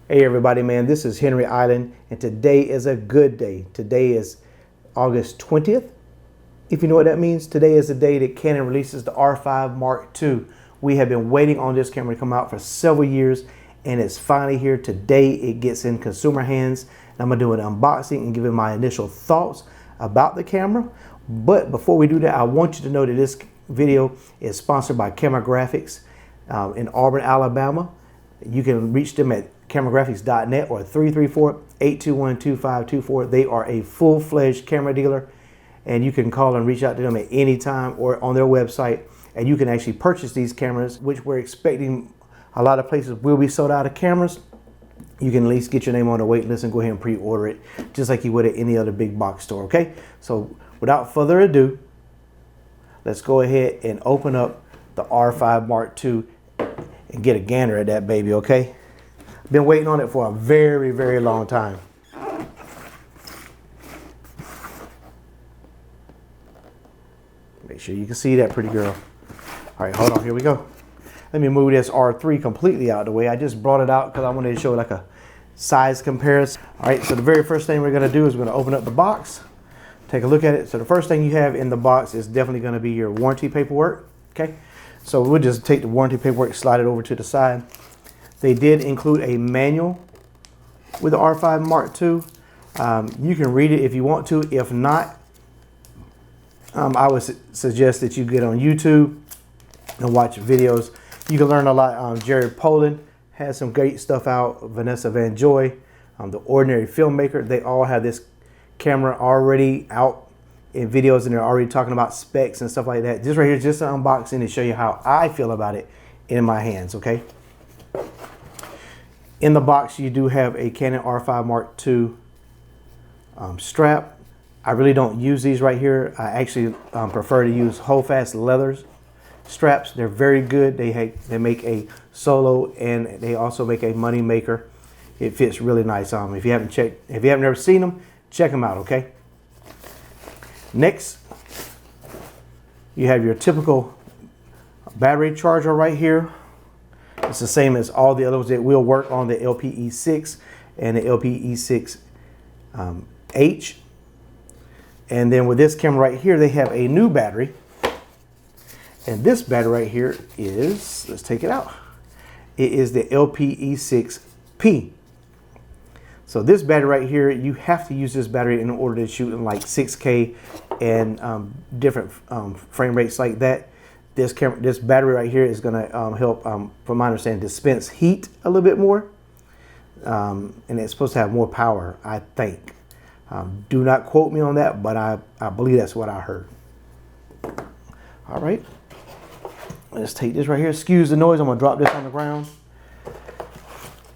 Hey everybody, man, this is Henry Island, and today is a good day. Today is August 20th. If you know what that means, today is the day that Canon releases the R5 Mark II. We have been waiting on this camera to come out for several years, and it's finally here. Today it gets in consumer hands. I'm gonna do an unboxing and give you my initial thoughts about the camera. But before we do that, I want you to know that this video is sponsored by Cameragraphics in Auburn, Alabama. You can reach them at cameragraphics.net or 334-821-2524. They are a full-fledged camera dealer, and you can call and reach out to them at any time or on their website, and you can actually purchase these cameras, which we're expecting a lot of places will be sold out of cameras. You can at least get your name on the wait list and go ahead and pre-order it just like you would at any other big box store. Okay, so without further ado, let's go ahead and open up the R5 Mark II and get a gander at that baby. Okay, been waiting on it for a very, very long time. Make sure you can see that pretty girl. All right, hold on, here we go. Let me move this R3 completely out of the way. I just brought it out because I wanted to show like a size comparison. All right, so the very first thing we're gonna do is we're gonna open up the box, take a look at it. So the first thing you have in the box is definitely gonna be your warranty paperwork, okay? So we'll just take the warranty paperwork, slide it over to the side. They did include a manual with the R5 Mark II. You can read it if you want to. If not, I would suggest that you get on YouTube and watch videos. You can learn a lot. Jared Poland has some great stuff out. Vanessa Van Joy, the Ordinary Filmmaker, they all have this camera already out in videos, and they're already talking about specs and stuff like that. This right here is just an unboxing to show you how I feel about it in my hands, okay? In the box, you do have a Canon R5 Mark II strap. I really don't use these right here. I actually prefer to use holdfast leather straps. They're very good. They make a solo, and they also make a money maker. It fits really nice. If you haven't never seen them, check them out, okay? Next, you have your typical battery charger right here. It's the same as all the others. It will work on the LPE6 and the LPE6H. And then with this camera right here, they have a new battery. And this battery right here is, let's take it out. It is the LPE6P. So this battery right here, you have to use this battery in order to shoot in like 6K and different frame rates like that. This battery right here is going to help, from my understanding, dispense heat a little bit more. And it's supposed to have more power, I think. Do not quote me on that, but I believe that's what I heard. All right. Let's take this right here. Excuse the noise. I'm going to drop this on the ground.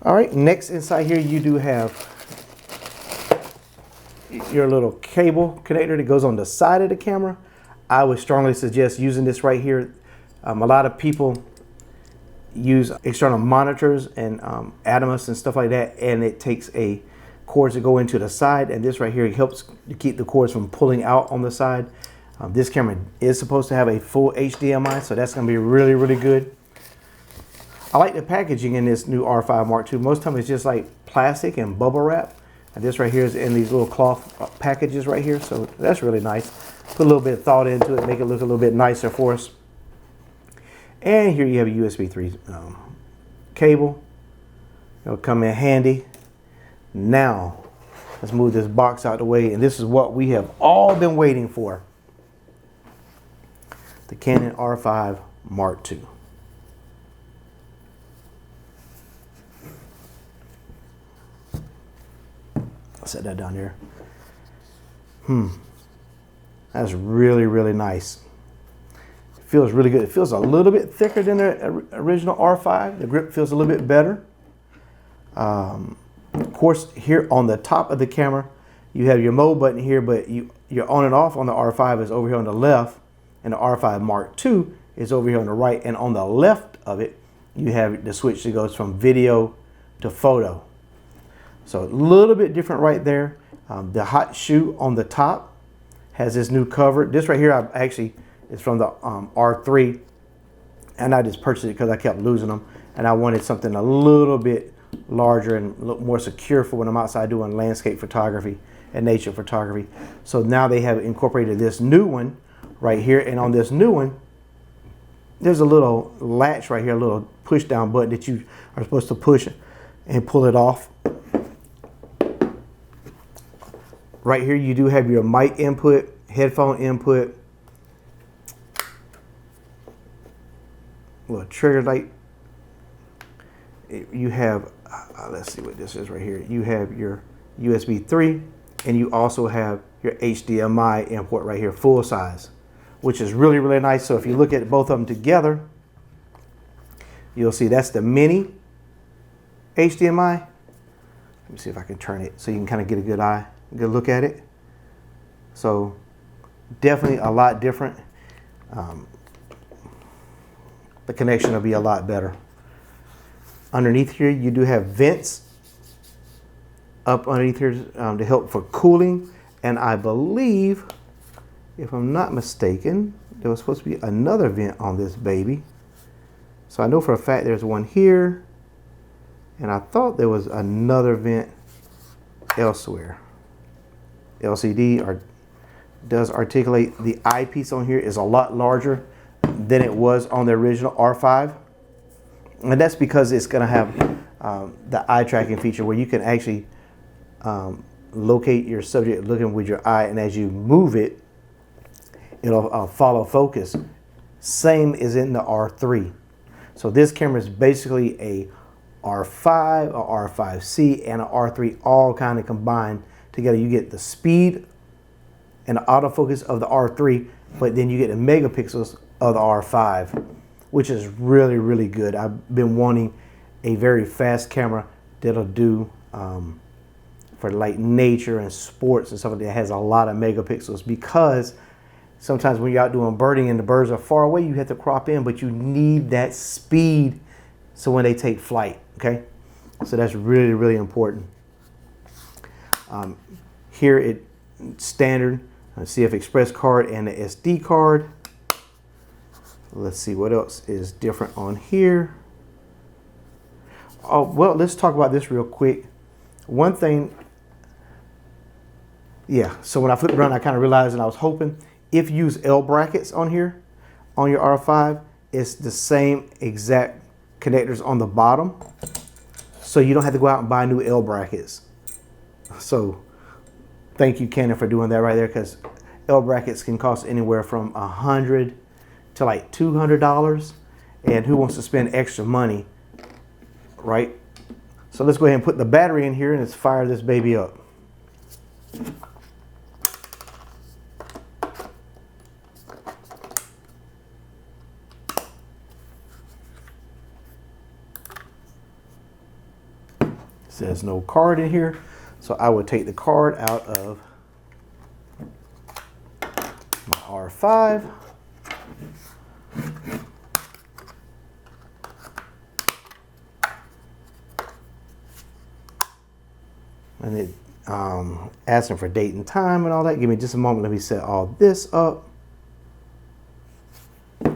All right. Next, inside here, you do have your little cable connector that goes on the side of the camera. I would strongly suggest using this right here. A lot of people use external monitors and Adamus and stuff like that, and it takes a cords that go into the side, and this right here helps to keep the cords from pulling out on the side. This camera is supposed to have a full HDMI, so that's going to be really, really good. I like the packaging in this new R5 Mark II. Most of the time it's just like plastic and bubble wrap, and this right here is in these little cloth packages right here, so that's really nice. Put a little bit of thought into it, make it look a little bit nicer for us. And here you have a USB 3 cable. It'll come in handy. Now, let's move this box out of the way, and this is what we have all been waiting for. The Canon R5 Mark II. I'll set that down there. That's really, really nice. It feels really good. It feels a little bit thicker than the original R5. The grip feels a little bit better. Of course, here on the top of the camera, you have your mode button here, but your on and off on the R5 is over here on the left, and the R5 Mark II is over here on the right. And on the left of it, you have the switch that goes from video to photo. So a little bit different right there. The hot shoe on the top has this new cover. This right here, is from the R3, and I just purchased it because I kept losing them, and I wanted something a little bit larger and look more secure for when I'm outside doing landscape photography and nature photography. So now they have incorporated this new one right here, and on this new one there's a little latch right here, a little push down button that you are supposed to push and pull it off. Right here you do have your mic input, headphone input, little trigger light. You have, let's see what this is right here. You have your USB 3, and you also have your HDMI import right here, full size, which is really, really nice. So if you look at both of them together, you'll see that's the mini HDMI. Let me see if I can turn it so you can kind of get a good look at it. So definitely a lot different. The connection will be a lot better. Underneath here, you do have vents up underneath here to help for cooling. And I believe, if I'm not mistaken, there was supposed to be another vent on this baby. So I know for a fact there's one here, and I thought there was another vent elsewhere. LCD does articulate. The eyepiece on here is a lot larger than it was on the original R5. And that's because it's going to have the eye tracking feature where you can actually locate your subject looking with your eye, and as you move it, it'll follow focus. Same as in the R3. So this camera is basically a R5, a R5C, and an R3 all kind of combined together. You get the speed and the autofocus of the R3, but then you get the megapixels of the R5, which is really, really good. I've been wanting a very fast camera that'll do for like nature and sports and stuff like that has a lot of megapixels, because sometimes when you're out doing birding and the birds are far away, you have to crop in, but you need that speed so when they take flight, okay? So that's really, really important. Here it's standard CF Express card and the SD card. Let's see what else is different on here. Oh, well, let's talk about this real quick. One thing, yeah, so when I flipped around, I kind of realized, and I was hoping, if you use L brackets on here, on your R5, it's the same exact connectors on the bottom. So you don't have to go out and buy new L brackets. So thank you, Canon, for doing that right there, because L brackets can cost anywhere from $100 to like $200, and who wants to spend extra money, right? So let's go ahead and put the battery in here and let's fire this baby up. It says no card in here, so I would take the card out of my R5. And it asking for date and time and all that. Give me just a moment. Let me set all this up. All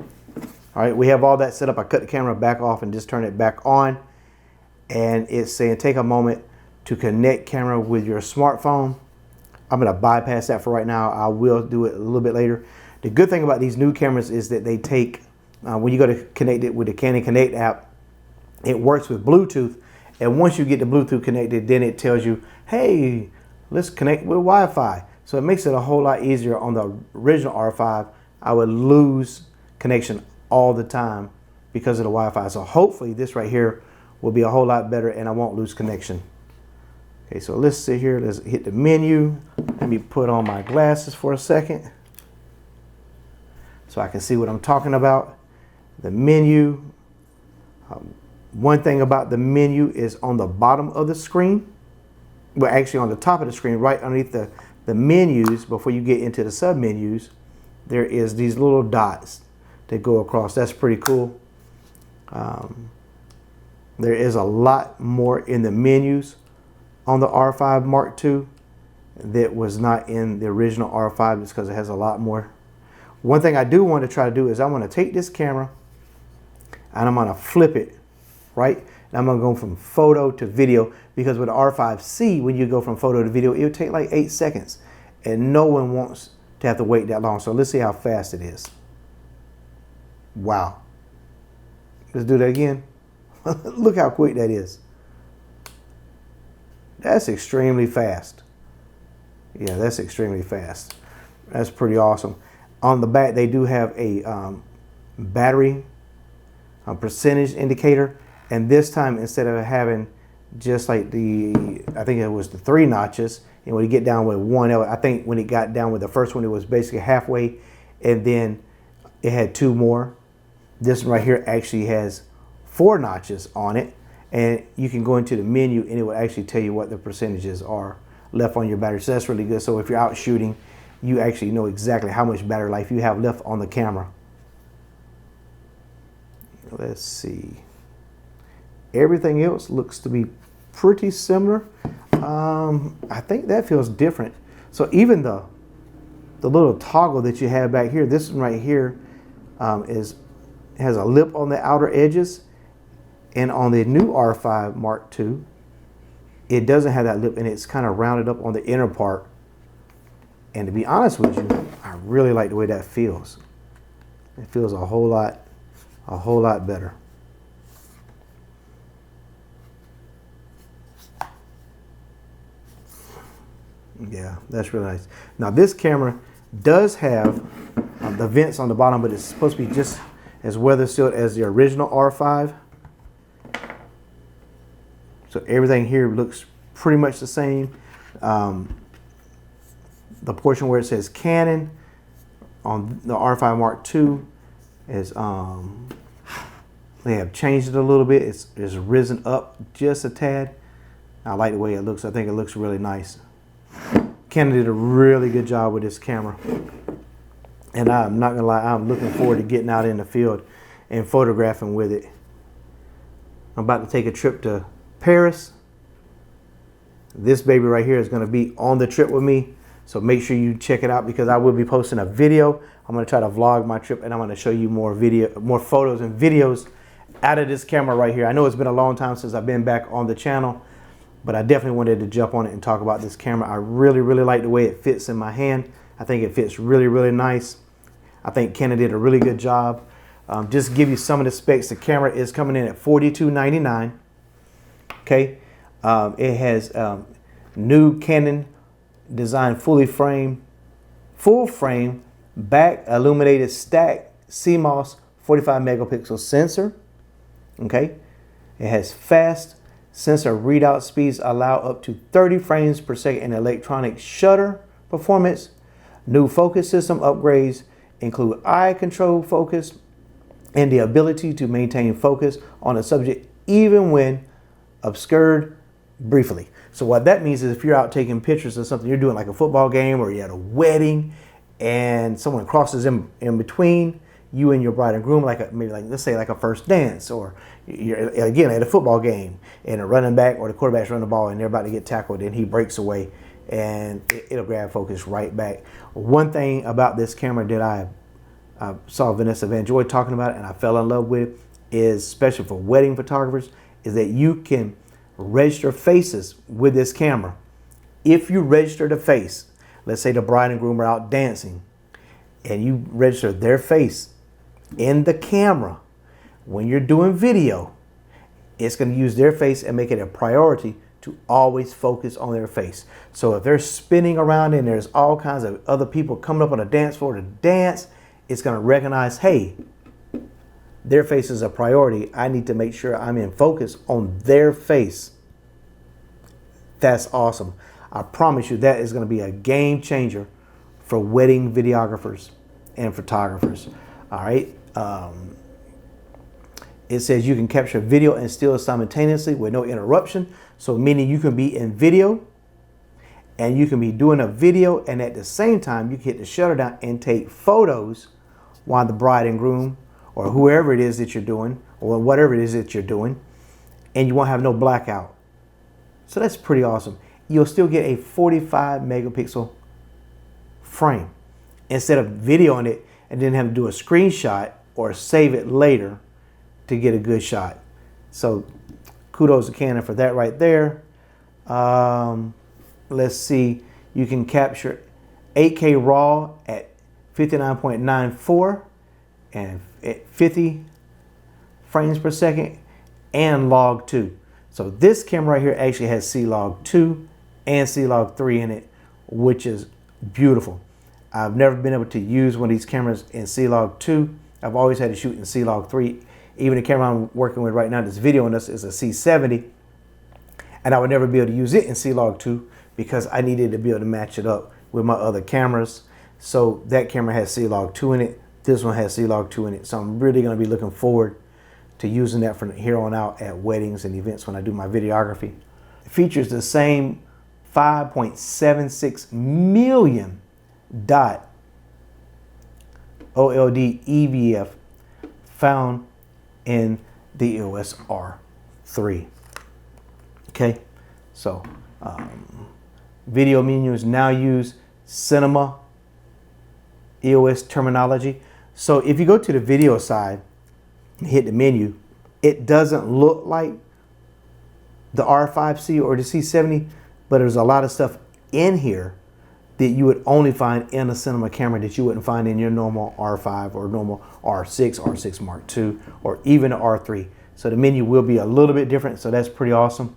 right, we have all that set up. I cut the camera back off and just turn it back on. And it's saying take a moment to connect camera with your smartphone. I'm going to bypass that for right now. I will do it a little bit later. The good thing about these new cameras is that they take, when you go to connect it with the Canon Connect app, it works with Bluetooth. And once you get the Bluetooth connected, then it tells you, hey, let's connect with Wi-Fi. So it makes it a whole lot easier. On the original R5, I would lose connection all the time because of the Wi-Fi. So hopefully this right here will be a whole lot better and I won't lose connection. Okay, so let's sit here. Let's hit the menu. Let me put on my glasses for a second so I can see what I'm talking about. The menu. One thing about the menu is on the bottom of the screen. Well, actually on the top of the screen, right underneath the menus, before you get into the sub menus, there is these little dots that go across. That's pretty cool. There is a lot more in the menus on the R5 Mark II that was not in the original R5, just because it has a lot more. One thing I do want to try to do is I want to take this camera and I'm going to flip it, right? And Now I'm gonna go from photo to video, because with the R5C, when you go from photo to video, it'll take like 8 seconds. And no one wants to have to wait that long. So let's see how fast it is. Wow. Let's do that again. Look how quick that is. That's extremely fast. Yeah, that's extremely fast. That's pretty awesome. On the back, they do have a battery percentage indicator. And this time, instead of having just like I think it was the 3 notches, and when you get down with 1, I think when it got down with the first one, it was basically halfway, and then it had 2 more. This one right here actually has 4 notches on it, and you can go into the menu and it will actually tell you what the percentages are left on your battery. So that's really good. So if you're out shooting, you actually know exactly how much battery life you have left on the camera. Let's see. Everything else looks to be pretty similar. I think that feels different. So even the little toggle that you have back here, this one right here has a lip on the outer edges, and on the new R5 Mark II, it doesn't have that lip, and it's kind of rounded up on the inner part. And to be honest with you, I really like the way that feels. It feels a whole lot better. Yeah, that's really nice. Now this camera does have the vents on the bottom, but it's supposed to be just as weather sealed as the original R5. So everything here looks pretty much the same. The portion where it says Canon on the R5 Mark II is they have changed it a little bit. It's risen up just a tad. I like the way it looks. I think it looks really nice. Canon did a really good job with this camera, and I'm not gonna lie, I'm looking forward to getting out in the field and photographing with it. I'm about to take a trip to Paris. This baby right here is gonna be on the trip with me, so make sure you check it out, because I will be posting a video. I'm gonna try to vlog my trip, and I'm gonna show you more photos and videos out of this camera right here. I know it's been a long time since I've been back on the channel, but I definitely wanted to jump on it and talk about this camera. I really, really like the way it fits in my hand. I think it fits really, really nice. I think Canon did a really good job. Just to give you some of the specs, the camera is coming in at $42.99. Okay, it has new Canon design full frame back illuminated stack CMOS 45 megapixel sensor. Okay, it has fast sensor readout speeds, allow up to 30 frames per second in electronic shutter performance. New focus system upgrades include eye control focus and the ability to maintain focus on a subject even when obscured briefly. So what that means is if you're out taking pictures of something, you're doing like a football game or you're at a wedding and someone crosses in between you and your bride and groom, maybe let's say like a first dance, or you're again at a football game and a running back or the quarterback's running the ball and they're about to get tackled and he breaks away, and it'll grab focus right back. One thing about this camera that I saw Vanessa Van Joy talking about it and I fell in love with, is especially for wedding photographers, is that you can register faces with this camera. If you register the face, let's say the bride and groom are out dancing and you register their face in the camera, when you're doing video, it's going to use their face and make it a priority to always focus on their face. So if they're spinning around and there's all kinds of other people coming up on a dance floor to dance, it's going to recognize, hey, their face is a priority. I need to make sure I'm in focus on their face. That's awesome. I promise you that is going to be a game changer for wedding videographers and photographers. All right. It says you can capture video and still simultaneously with no interruption. So meaning you can be in video and you can be doing a video, and at the same time you can hit the shutter down and take photos while the bride and groom or whoever it is that you're doing, or whatever it is that you're doing, and you won't have no blackout. So that's pretty awesome. You'll still get a 45 megapixel frame instead of videoing it and then have to do a screenshot or save it later to get a good shot. So kudos to Canon for that right there. Let's see, you can capture 8K RAW at 59.94 and at 50 frames per second and log 2. So this camera right here actually has C-Log 2 and C-Log 3 in it, which is beautiful. I've never been able to use one of these cameras in C-Log 2. I've always had to shoot in C-Log 3. Even the camera I'm working with right now, this video on this, is a C70. And I would never be able to use it in C-Log 2 because I needed to be able to match it up with my other cameras. So that camera has C-Log 2 in it. This one has C-Log 2 in it. So I'm really going to be looking forward to using that from here on out at weddings and events when I do my videography. It features the same 5.76 million dot OLED EVF found in the EOS R3. Okay, so video menus now use cinema EOS terminology. So if you go to the video side and hit the menu, it doesn't look like the R5C or the C70, but there's a lot of stuff in here that you would only find in a cinema camera that you wouldn't find in your normal R5 or normal R6, R6 Mark II, or even the R3. So the menu will be a little bit different, so that's pretty awesome.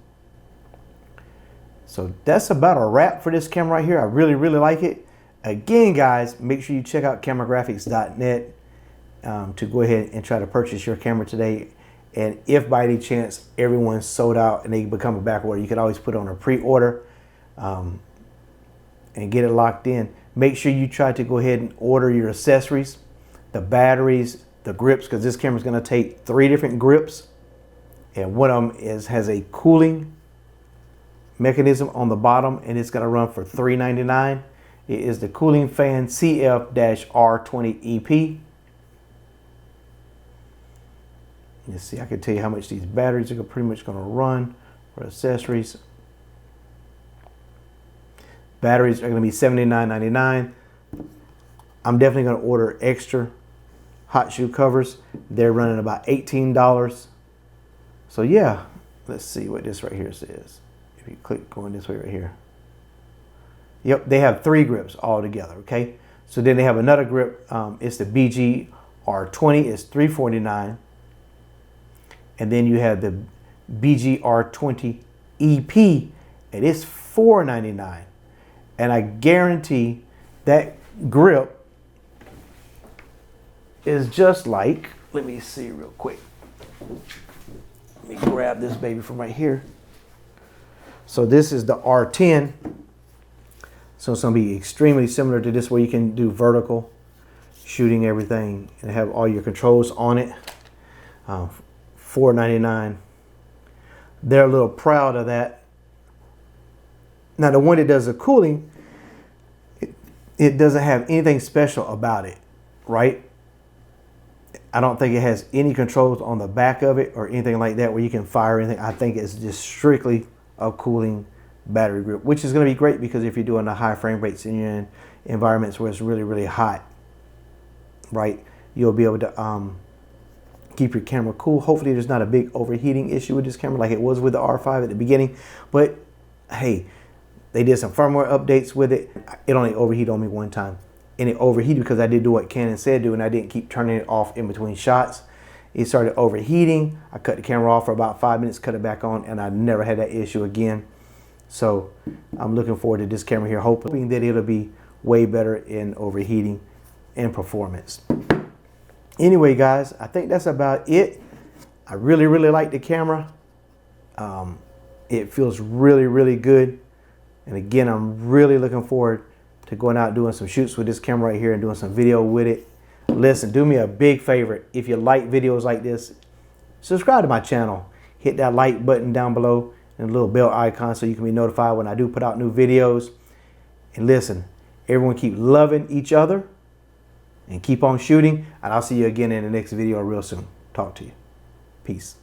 So that's about a wrap for this camera right here. I really, really like it. Again, guys, make sure you check out cameragraphics.net to go ahead and try to purchase your camera today. And if by any chance everyone's sold out and they become a back order, you can always put on a pre-order and get it locked in. Make sure you try to go ahead and order your accessories, the batteries, the grips, because this camera is going to take 3 different grips, and one of them has a cooling mechanism on the bottom, and it's going to run for $3.99. It is the Cooling Fan CF-R20EP. Let's see, I can tell you how much these batteries are pretty much going to run for accessories. Batteries are going to be $79.99. I'm definitely going to order extra hot shoe covers. They're running about $18. So yeah, let's see what this right here says. If you click going this way right here. Yep, they have 3 grips all together, okay? So then they have another grip. It's the BG R20. It's $349. And then you have the BG R20 EP, and it's $499. And I guarantee that grip is just like, let me see real quick. Let me grab this baby from right here. So this is the R10. So it's going to be extremely similar to this, where you can do vertical shooting everything and have all your controls on it. $499. They're a little proud of that. Now the one that does the cooling, it doesn't have anything special about it, right? I don't think it has any controls on the back of it or anything like that where you can fire anything. I think it's just strictly a cooling battery grip, which is going to be great because if you're doing the high frame rates and you're in environments where it's really, really hot, right, you'll be able to keep your camera cool. Hopefully there's not a big overheating issue with this camera like it was with the R5 at the beginning, but hey, they did some firmware updates with it. It only overheated on me one time, and it overheated because I did do what Canon said do, and I didn't keep turning it off in between shots. It started overheating. I cut the camera off for about 5 minutes, cut it back on, and I never had that issue again. So I'm looking forward to this camera here, hoping that it'll be way better in overheating and performance. Anyway, guys, I think that's about it. I really, really like the camera. It feels really, really good. And again, I'm really looking forward to going out doing some shoots with this camera right here and doing some video with it. Listen, do me a big favor. If you like videos like this, subscribe to my channel. Hit that like button down below and a little bell icon so you can be notified when I do put out new videos. And listen, everyone keep loving each other and keep on shooting. And I'll see you again in the next video real soon. Talk to you. Peace.